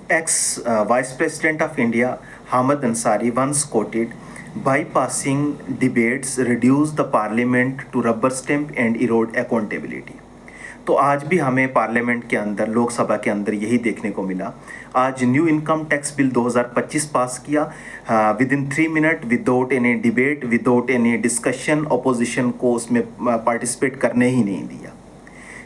Ex Vice President of India Hamid Ansari once quoted, bypassing debates reduce the parliament to rubber stamp and erode accountability. तो आज भी हमें parliament के अंदर, लोकसभा के अंदर यही देखने को मिला। आज न्यू इनकम टैक्स बिल 2025 पास किया with in 3 minute, without any debate, without any discussion. Opposition को उसमें पार्टिसिपेट करने ही नहीं दिया।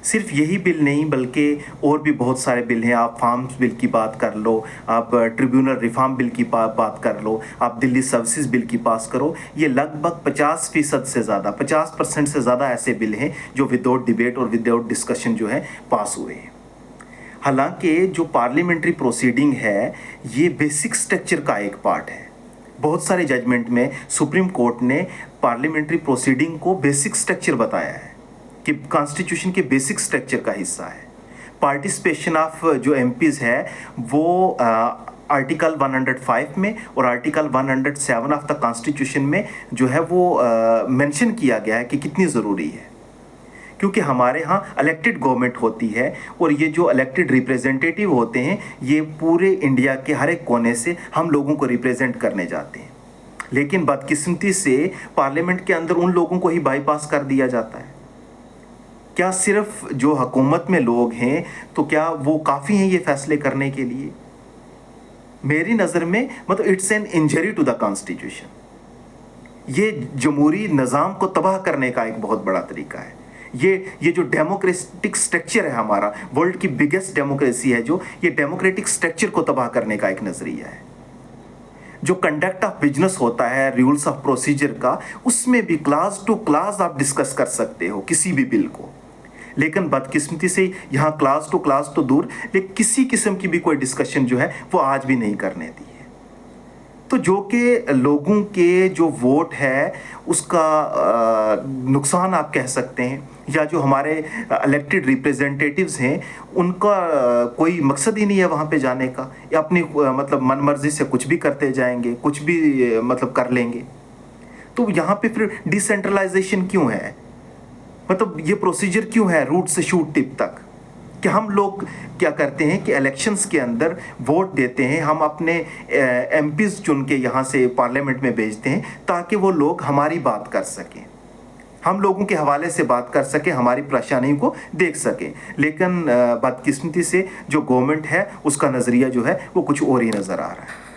सिर्फ यही बिल नहीं बल्कि और भी बहुत सारे बिल हैं। आप फार्म्स बिल की बात कर लो, आप ट्रिब्यूनल रिफॉर्म बिल की बात कर लो, आप दिल्ली सर्विसेज बिल की पास करो। ये लगभग 50% से ज़्यादा, 50% से ज़्यादा ऐसे बिल हैं जो विदाउट डिबेट और विदाउट डिस्कशन जो है पास हुए हैं। हालांकि जो पार्लियामेंट्री प्रोसीडिंग है ये बेसिक स्ट्रक्चर का एक पार्ट है। बहुत सारे जजमेंट में सुप्रीम कोर्ट ने पार्लियामेंट्री प्रोसीडिंग को बेसिक स्ट्रक्चर बताया है कि कॉन्स्टिट्यूशन के बेसिक स्ट्रक्चर का हिस्सा है। पार्टिसिपेशन ऑफ जो एमपीज है वो आर्टिकल 105 में और आर्टिकल 107 ऑफ द कॉन्स्टिट्यूशन में जो है वो मेंशन किया गया है कि कितनी ज़रूरी है, क्योंकि हमारे यहाँ इलेक्टेड गवर्नमेंट होती है और ये जो इलेक्टेड रिप्रेजेंटेटिव होते हैं ये पूरे इंडिया के हर एक कोने से हम लोगों को रिप्रेजेंट करने जाते हैं। लेकिन बदकिस्मती से पार्लियामेंट के अंदर उन लोगों को ही बाईपास कर दिया जाता है। क्या सिर्फ जो हुकूमत में लोग हैं तो क्या वो काफ़ी हैं ये फैसले करने के लिए? मेरी नज़र में मतलब it's an injury to the constitution. ये जमहूरी निज़ाम को तबाह करने का एक बहुत बड़ा तरीका है। ये जो डेमोक्रेटिक स्ट्रक्चर है हमारा, वर्ल्ड की बिगेस्ट डेमोक्रेसी है जो, ये डेमोक्रेटिक स्ट्रक्चर को तबाह करने का एक नज़रिया है। जो कंडक्ट ऑफ बिजनेस होता है, रूल्स ऑफ प्रोसीजर का, उसमें भी क्लास टू क्लास आप डिस्कस कर सकते हो किसी भी बिल को। लेकिन बदकिस्मती से यहाँ क्लास टू क्लास तो दूर, लेकिन किसी किस्म की भी कोई डिस्कशन जो है वो आज भी नहीं करने दी है। तो जो कि लोगों के जो वोट है उसका नुकसान आप कह सकते हैं, या जो हमारे इलेक्टेड रिप्रेजेंटेटिव्स हैं उनका कोई मकसद ही नहीं है वहाँ पे जाने का, या अपनी मतलब मनमर्जी से कुछ भी करते जाएंगे, कुछ भी मतलब कर लेंगे। तो यहाँ पे फिर डिसेंट्रलाइजेशन क्यों है? मतलब ये प्रोसीजर क्यों है रूट से शूट टिप तक? कि हम लोग क्या करते हैं कि इलेक्शंस के अंदर वोट देते हैं, हम अपने एमपीज चुन के यहाँ से पार्लियामेंट में भेजते हैं ताकि वो लोग हमारी बात कर सकें, हम लोगों के हवाले से बात कर सकें, हमारी परेशानियों को देख सकें। लेकिन बदकिस्मती से जो गवर्नमेंट है उसका नज़रिया जो है वो कुछ और ही नज़र आ रहा है।